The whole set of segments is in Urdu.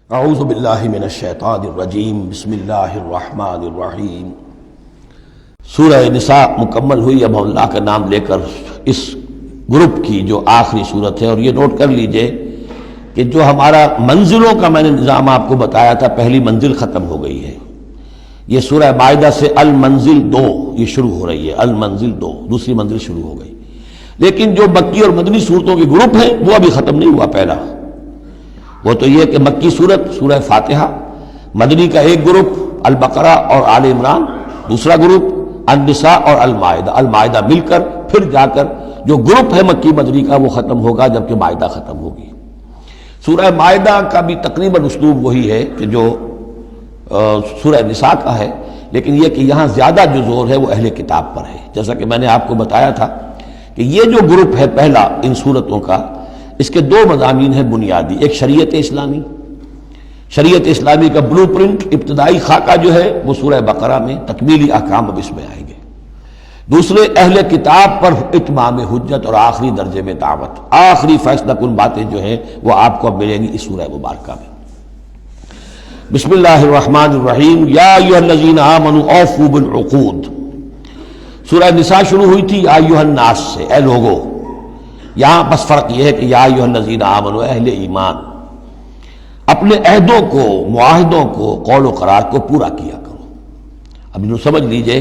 اعوذ باللہ من الشیطان الرجیم بسم اللہ الرحمن الرحیم۔ سورہ نساء مکمل ہوئی۔ اب اللہ کا نام لے کر اس گروپ کی جو آخری صورت ہے، اور یہ نوٹ کر لیجئے کہ جو ہمارا منزلوں کا میں نے نظام آپ کو بتایا تھا، پہلی منزل ختم ہو گئی ہے۔ یہ سورہ مائدہ سے المنزل 2 یہ شروع ہو رہی ہے، المنزل 2 دوسری منزل شروع ہو گئی۔ لیکن جو مکی اور مدنی صورتوں کے گروپ ہیں وہ ابھی ختم نہیں ہوا۔ پہلا وہ تو یہ کہ مکی صورت سورہ فاتحہ، مدنی کا ایک گروپ البقرہ اور آل عمران، دوسرا گروپ النساء اور المائدہ، المائدہ مل کر پھر جا کر جو گروپ ہے مکی مدنی کا وہ ختم ہوگا جبکہ مائدہ ختم ہوگی۔ سورہ مائدہ کا بھی تقریباً اسلوب وہی ہے کہ جو سورہ نساء کا ہے، لیکن یہ کہ یہاں زیادہ جو زور ہے وہ اہل کتاب پر ہے۔ جیسا کہ میں نے آپ کو بتایا تھا کہ یہ جو گروپ ہے پہلا ان صورتوں کا، اس کے 2 مضامین ہیں بنیادی۔ ایک شریعت اسلامی، شریعت اسلامی کا بلو پرنٹ ابتدائی خاکہ جو ہے وہ سورہ بقرہ میں، تکمیلی احکام اب اس میں آئیں گے۔ دوسرے اہل کتاب پر اتمام حجت اور آخری درجے میں دعوت، آخری فیصلہ کن باتیں جو ہیں وہ آپ کو اب ملیں گی اس سورہ مبارکہ میں۔ بسم اللہ الرحمن الرحیم۔ یا ایھا الذین آمنوا اوفوا بالعقود۔ سورہ نساء شروع ہوئی تھی یا ایھا الناس سے، اے لوگو۔ یہاں بس فرق یہ ہے کہ یا ایھا الذین آمنوا، اہل ایمان، اپنے عہدوں کو، معاہدوں کو، قول و قرار کو پورا کیا کرو۔ اب جو سمجھ لیجئے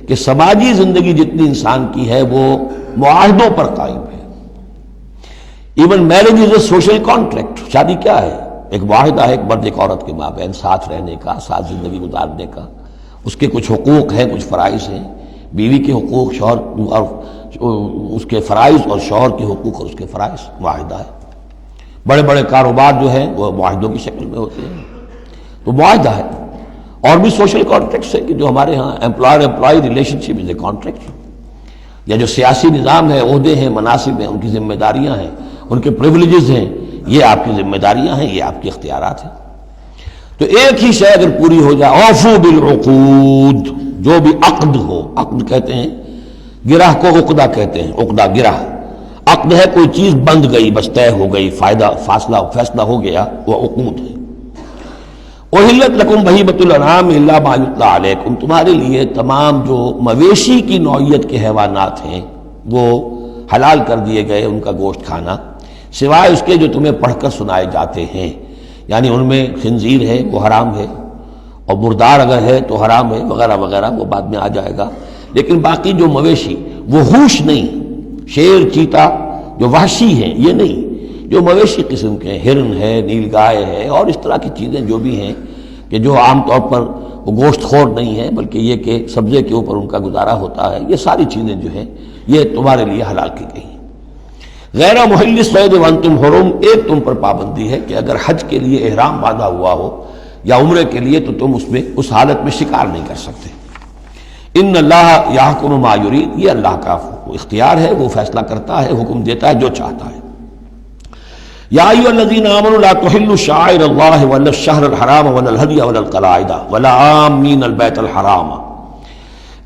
کہ سماجی زندگی جتنی انسان کی ہے وہ معاہدوں پر قائم ہے۔ Even marriage is a social contract. شادی کیا ہے؟ ایک معاہدہ ہے، ایک مرد ایک عورت کے مابین ساتھ رہنے کا، ساتھ زندگی گزارنے کا۔ اس کے کچھ حقوق ہیں، کچھ فرائض ہیں، بیوی کے حقوق، شوہر اور اس کے فرائض، اور شوہر کے حقوق اور اس کے فرائض، معاہدہ ہے۔ بڑے بڑے کاروبار جو ہیں وہ معاہدوں کی شکل میں ہوتے ہیں، تو معاہدہ ہے۔ اور بھی سوشل کانٹریکٹس ہیں کہ جو ہمارے ہاں employer employee relationship is a contract, یا جو سیاسی نظام ہے، عہدے ہیں، مناصب ہیں، ان کی ذمہ داریاں ہیں، ان کے پریویلیجز ہیں، یہ آپ کی ذمہ داریاں ہیں، یہ آپ کے اختیارات ہیں۔ تو ایک ہی شے اگر پوری ہو جائے، اوفوا بالعقود، جو بھی عقد ہو، عقد کہتے ہیں گرہ کو، عقدہ کہتے ہیں، عقدہ گرہ۔ عقد ہے کوئی چیز بند گئی، بس طے ہو گئی، فیصلہ ہو گیا، وہ عقود ہے۔ احلت لکم بہیمۃ الانعام الا ما یتلی علیکم، تمہارے لیے تمام جو مویشی کی نوعیت کے حیوانات ہیں وہ حلال کر دیے گئے، ان کا گوشت کھانا، سوائے اس کے جو تمہیں پڑھ کر سنائے جاتے ہیں۔ یعنی ان میں خنزیر ہے وہ حرام ہے، اور مردار اگر ہے تو حرام ہے، وغیرہ وغیرہ، وہ بعد میں آ جائے گا۔ لیکن باقی جو مویشی، وہ ہوش نہیں، شیر چیتا جو وحشی ہیں یہ نہیں، جو مویشی قسم کے، ہرن ہے، نیل گائے ہے، اور اس طرح کی چیزیں جو بھی ہیں کہ جو عام طور پر وہ گوشت خور نہیں ہے، بلکہ یہ کہ سبزے کے اوپر ان کا گزارا ہوتا ہے، یہ ساری چیزیں جو ہیں یہ تمہارے لیے حلال کی گئی ہیں۔ غیر محل الصید وانتم حرم، ایک تم پر پابندی ہے کہ اگر حج کے لیے احرام باندھا ہوا ہو یا عمرے کے لیے تو تم اس حالت میں شکار نہیں کر سکتے۔ ان اللہ یحکم ما یرید، یہ اللہ کا اختیار ہے، وہ فیصلہ کرتا ہے، حکم دیتا ہے جو چاہتا ہے۔ یا ایھا الذین آمنوا لا تحلوا شعائر اللہ ولا الشہر الحرام ولا الہدی ولا القلائد ولا عامین البیت الحرام،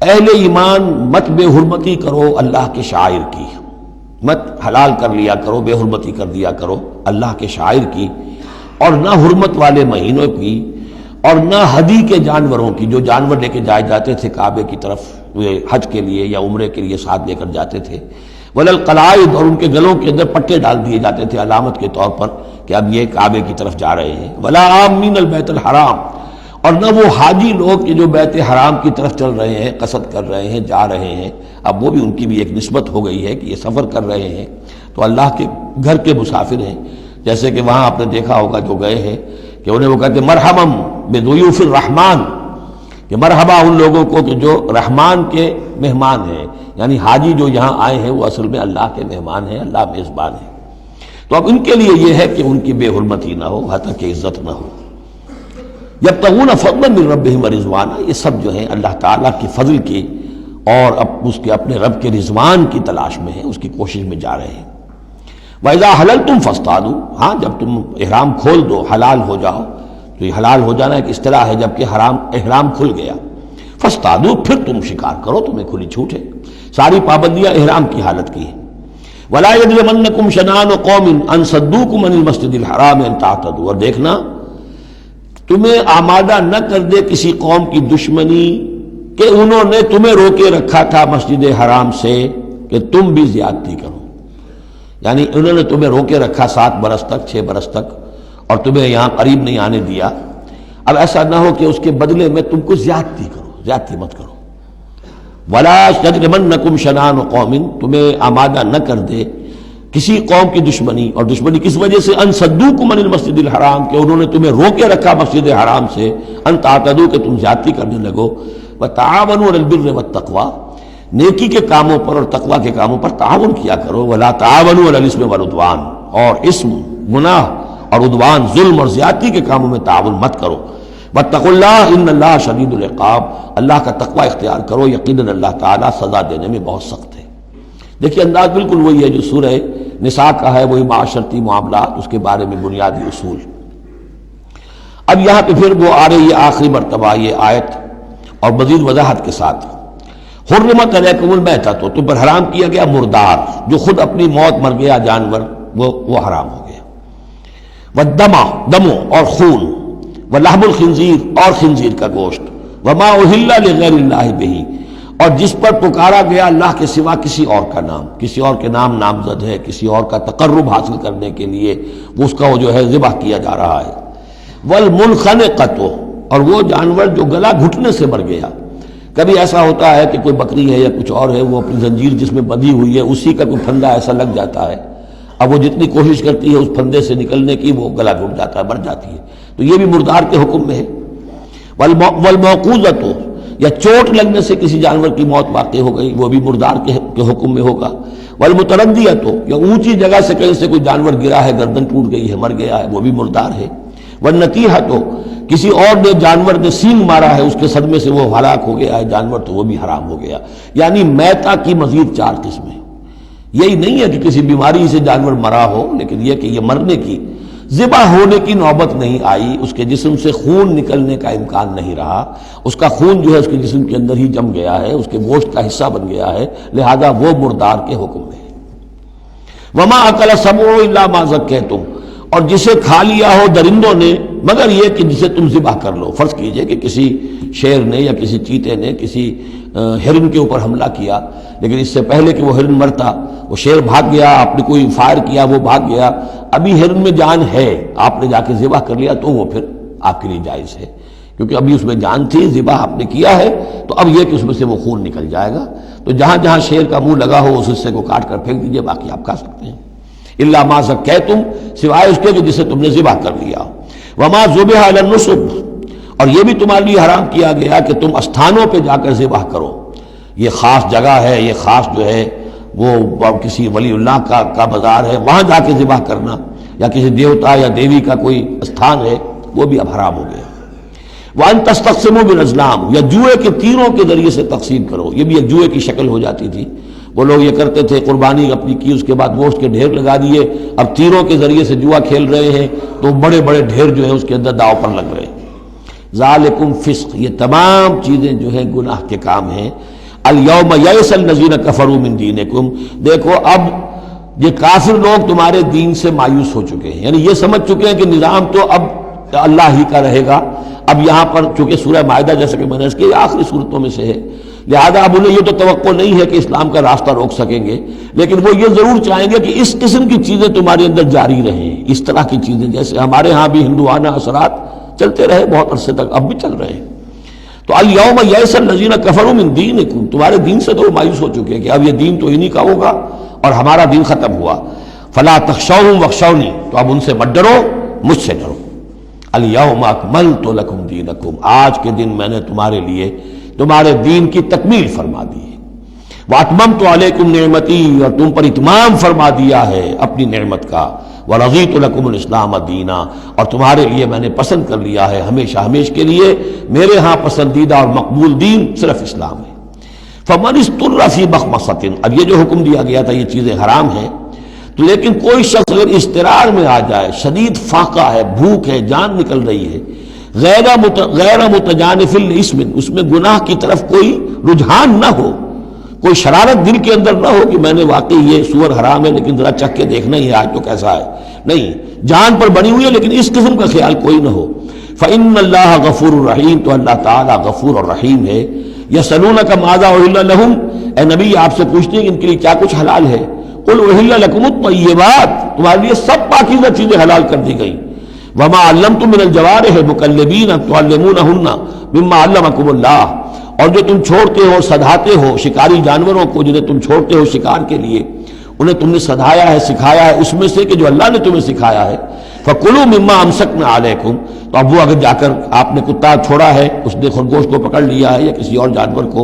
اہل ایمان مت بے حرمتی کرو اللہ کے شعائر کی، مت حلال کر لیا کرو، بے حرمتی کر دیا کرو اللہ کے شعائر کی، اور نہ حرمت والے مہینوں کی، اور نہ ہدی کے جانوروں کی، جو جانور لے کے جائے جاتے تھے کعبے کی طرف حج کے لیے یا عمرے کے لیے ساتھ لے کر جاتے تھے، ولا القلائد، اور ان کے گلوں کے اندر پٹے ڈال دیے جاتے تھے علامت کے طور پر کہ اب یہ کعبے کی طرف جا رہے ہیں، ولا عامین البیت الحرام، اور نہ وہ حاجی لوگ کہ جو بیت حرام کی طرف چل رہے ہیں، قصد کر رہے ہیں، جا رہے ہیں۔ اب وہ بھی ان کی بھی ایک نسبت ہو گئی ہے کہ یہ سفر کر رہے ہیں تو اللہ کے گھر کے مسافر ہیں۔ جیسے کہ وہاں آپ نے دیکھا ہوگا جو گئے ہیں کہ انہیں وہ کہتے ہیں مرحبا بضیوف الرحمن، کہ مرحبا ان لوگوں کو کہ جو رحمان کے مہمان ہیں، یعنی حاجی جو یہاں آئے ہیں وہ اصل میں اللہ کے مہمان ہیں، اللہ میزبان ہے۔ تو اب ان کے لیے یہ ہے کہ ان کی بے حرمتی نہ ہو، حتیٰ کہ عزت نہ ہو۔ یبتغون فضلا من ربہم ورضوانا، یہ سب جو ہیں اللہ تعالیٰ کی فضل کی اور اس کے اپنے رب کے رضوان کی تلاش میں ہیں، اس کی کوشش میں جا رہے ہیں۔ وَإِذَا حَلَلْتُمْ فَاصْطَادُوا، ہاں جب تم احرام کھول دو، حلال ہو جاؤ، تو یہ حلال ہو جانا ایک اصطلاح ہے، جبکہ احرام کھل گیا، فَاصْطَادُوا، پھر تم شکار کرو، تمہیں کھلی چھوٹ ہے، ساری پابندیاں احرام کی حالت کی ہیں۔ وَلَا يَجْرِمَنَّكُمْ شَنَآنُ قَوْمٍ أَن صَدُّوكُمْ عَنِ الْمَسْجِدِ الْحَرَامِ أَن تَعْتَدُوا، اور دیکھنا تمہیں آمادہ نہ کر دے کسی قوم کی دشمنی کہ انہوں نے تمہیں روکے رکھا تھا مسجد حرام سے کہ تم بھی زیادتی کرو، یعنی انہوں نے تمہیں روکے رکھا 7 برس تک 6 برس تک اور تمہیں یہاں قریب نہیں آنے دیا. اب ایسا نہ ہو کہ اس کے بدلے میں تم کو زیادتی کرو، زیادتی مت کرو. وَلَا يَجْرِمَنَّكُمْ شَنَآنُ قَوْمٍ، تمہیں آمادہ نہ کر دے کسی قوم کی دشمنی، اور دشمنی کس وجہ سے؟ ان صدوکم عن المسجد الحرام، کہ انہوں نے تمہیں روکے رکھا مسجد حرام سے، ان تعتدوا، کہ تم زیادتی کرنے لگو. وَتَعَاوَنُوا عَلَى الْبِرِّ وَالتَّقْوَىٰ، نیکی کے کاموں پر اور تقوی کے کاموں پر تعاون کیا کرو. وَلَا تَعَاوَنُوا عَلَى الْإِثْمِ وَالْعُدْوَانِ، اور اسم، گناہ اور عدوان، ظلم اور زیادتی کے کاموں میں تعاون مت کرو. وَاتَّقُوا اللَّهَ إِنَّ اللَّهَ شَدِيدُ الْعِقَابِ، اللہ کا تقوی اختیار کرو، یقیناً اللہ تعالیٰ سزا دینے میں بہت سخت ہے. دیکھیے انداز بالکل وہی ہے جو سورہ نساء کا ہے، وہی معاشرتی معاملات، اس کے بارے میں بنیادی اصول. اب یہاں پہ پھر وہ آ رہی ہے آخری مرتبہ یہ آیت، اور مزید وضاحت کے ساتھ. حرمت علیکم المیتۃ، تم پر حرام کیا گیا مردار، جو خود اپنی موت مر گیا جانور، وہ حرام ہو گیا. والدم، دموں اور خون، ولحم الخنزیر، اور خنزیر کا گوشت، وما اہل لغیر اللہ بہ، اور جس پر پکارا گیا اللہ کے سوا کسی اور کا نام، کسی اور کے نام نامزد ہے، کسی اور کا تقرب حاصل کرنے کے لیے اس کا وہ جو ہے ذبح کیا جا رہا ہے. والمنخنقۃ، اور وہ جانور جو گلا گھٹنے سے مر گیا. کبھی ایسا ہوتا ہے کہ کوئی بکری ہے یا کچھ اور ہے، وہ اپنی زنجیر جس میں بندھی ہوئی ہے اسی کا کوئی پھندا ایسا لگ جاتا ہے، اب وہ جتنی کوشش کرتی ہے اس پھندے سے نکلنے کی، وہ گلا گھٹ جاتا ہے، مر جاتی ہے. تو یہ بھی مردار کے حکم میں ہے. والموقوذۃ، یا چوٹ لگنے سے کسی جانور کی موت واقع ہو گئی، وہ بھی مردار کے حکم میں ہوگا. والمتردیۃ، یا اونچی جگہ سے کہیں سے کوئی جانور گرا ہے، گردن ٹوٹ گئی ہے، مر گیا ہے، وہ بھی مردار ہے. والنتیحۃ، کسی اور نے جانور نے سینگ مارا ہے، اس کے صدمے سے وہ ہلاک ہو گیا ہے جانور، تو وہ بھی حرام ہو گیا. یعنی میتہ کی مزید 4 قسمیں. یہی نہیں ہے کہ کسی بیماری سے جانور مرا ہو، لیکن یہ کہ یہ مرنے کی، ذبح ہونے کی نوبت نہیں آئی، اس کے جسم سے خون نکلنے کا امکان نہیں رہا، اس کا خون جو ہے اس کے جسم کے اندر ہی جم گیا ہے، اس کے گوشت کا حصہ بن گیا ہے، لہذا وہ مردار کے حکم میں ہے. وما اکل السبع الا ما ذکیتم، اور جسے کھا لیا ہو درندوں نے مگر یہ کہ جسے تم ذبح کر لو. فرض کیجئے کہ کسی شیر نے یا کسی چیتے نے کسی ہرن کے اوپر حملہ کیا، لیکن اس سے پہلے کہ وہ ہرن مرتا وہ شیر بھاگ گیا، آپ نے کوئی فائر کیا وہ بھاگ گیا، ابھی ہرن میں جان ہے، آپ نے جا کے ذبح کر لیا، تو وہ پھر آپ کے لیے جائز ہے، کیونکہ ابھی اس میں جان تھی، ذبح آپ نے کیا ہے، تو اب یہ کہ اس میں سے وہ خون نکل جائے گا. تو جہاں جہاں شیر کا منہ لگا ہو اس حصے کو کاٹ کر پھینک دیجیے، باقی آپ کھا سکتے ہیں. الا ما ذکیتم، سوائے اس کے کہ جسے تم نے ذبح کر لیا. وما ذبح علی النصب، اور یہ بھی تمہارے لیے حرام کیا گیا کہ تم استھانوں پہ جا کر ذبح کرو. یہ خاص جگہ ہے، یہ خاص جو ہے وہ کسی ولی اللہ کا بازار ہے، وہاں جا کے ذبح کرنا، یا کسی دیوتا یا دیوی کا کوئی استھان ہے، وہ بھی اب حرام ہو گیا. وَأَن تَسْتَقْسِمُوا بِالْأَزْلَامِ، یا جوئے کے تیروں کے ذریعے سے تقسیم کرو. یہ بھی ایک جوئے کی شکل ہو جاتی تھی. وہ لوگ یہ کرتے تھے، قربانی اپنی کی، اس کے بعد گوشت کے ڈھیر لگا دیے، اب تیروں کے ذریعے سے جوا کھیل رہے ہیں، تو بڑے بڑے ڈھیر جو ہے اس کے اندر داؤ پر لگ رہے ہیں. ذالکم فسق، یہ تمام چیزیں جو ہیں گناہ کے کام ہیں. الیوم یئس الذین کفروا من دینکم، دیکھو اب یہ کافر لوگ تمہارے دین سے مایوس ہو چکے ہیں، یعنی یہ سمجھ چکے ہیں کہ نظام تو اب اللہ ہی کا رہے گا. اب یہاں پر چونکہ سورہ مائدہ جیسا کہ میں نے اس کی آخری صورتوں میں سے ہے، لہذا اب انہیں یہ تو توقع نہیں ہے کہ اسلام کا راستہ روک سکیں گے، لیکن وہ یہ ضرور چاہیں گے کہ اس قسم کی چیزیں تمہارے اندر جاری رہیں، اس طرح کی چیزیں جیسے ہمارے ہاں بھی ہندوانہ اثرات چلتے رہے بہت عرصے تک، اب بھی چل رہے ہیں. تو الیوم یئس الذین کفروا من دینکم، تمہارے دین سے تو مایوس ہو چکے ہیں کہ اب یہ دین تو انہی کا ہوگا اور ہمارا دین ختم ہوا. فلا تخشوہم واخشونی، تو اب ان سے مت ڈرو، مجھ سے ڈرو. الیوم اکملت لکم دینکم، آج کے دن میں نے تمہارے لیے تمہارے دین کی تکمیل فرما دی ہے. واتممت علیکم نعمتی، اور تم پر اتمام فرما دیا ہے اپنی نعمت کا. ورضیت لکم الاسلام دینا، اور تمہارے لیے میں نے پسند کر لیا ہے ہمیشہ ہمیشہ کے لیے میرے ہاں پسندیدہ اور مقبول دین صرف اسلام ہے. فمن اضطر فی مخمصۃ، اب یہ جو حکم دیا گیا تھا یہ چیزیں حرام ہیں، تو لیکن کوئی شخص اگر اضطرار میں آ جائے، شدید فاقہ ہے، بھوک ہے، جان نکل رہی ہے، غیر متجانف لاسم، اس میں گناہ کی طرف کوئی رجحان نہ ہو، کوئی شرارت دل کے اندر نہ ہو کہ میں نے واقعی یہ سور حرام ہے لیکن ذرا چکھ کے دیکھنا ہی ہے آج تو کیسا ہے، نہیں، جان پر بنی ہوئی ہے لیکن اس قسم کا خیال کوئی نہ ہو۔ فإن اللہ غفور الرحیم، تو اللہ تعالیٰ غفور اور رحیم ہے۔ یسألونک ماذا أحل لهم، اے نبی آپ سے پوچھتے ہیں کہ ان کے لیے کیا کچھ حلال ہے۔ قل أحل لكم الطیبات، تمہارے لیے سب پاکیزہ چیزیں حلال کر دی گئیں۔ وما علمتم من الجوارح مکلبین تعلمونہن مما علمکم اللہ، اور جو تم چھوڑتے ہو سدھاتے ہو شکاری جانوروں کو جنہیں تم چھوڑتے ہو شکار کے لیے، انہیں تم نے سدھایا ہے سکھایا ہے اس میں سے کہ جو اللہ نے تمہیں سکھایا ہے۔ فَكُلُوا مِمَّا أَمْسَكْنَا عَلَيْكُمْ، تو اب وہ اگر جا کر آپ نے کتا چھوڑا ہے، اس نے خرگوش کو پکڑ لیا ہے یا کسی اور جانور کو،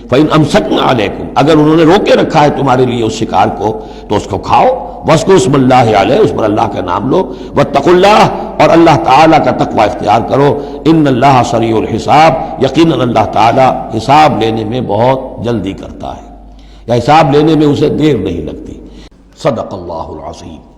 فَإِنْ أَمْسَكْنَا عَلَيْكُمْ، اگر انہوں نے روکے رکھا ہے تمہارے لیے اس شکار کو تو اس کو کھاؤ۔ وَاذْكُرُوا اسْمَ اللَّهِ عَلَيْهِ، اس پر اللہ کا نام لو۔ وَاتَّقُوا اللَّهَ، اور اللہ تعالیٰ کا تقوی اختیار کرو۔ إِنَّ اللَّهَ سَرِيعُ الْحِسَابِ، یقیناً اللہ تعالیٰ حساب لینے میں بہت جلدی کرتا ہے، یا حساب لینے میں اسے دیر نہیں لگتی۔ صدق اللہ العظیم۔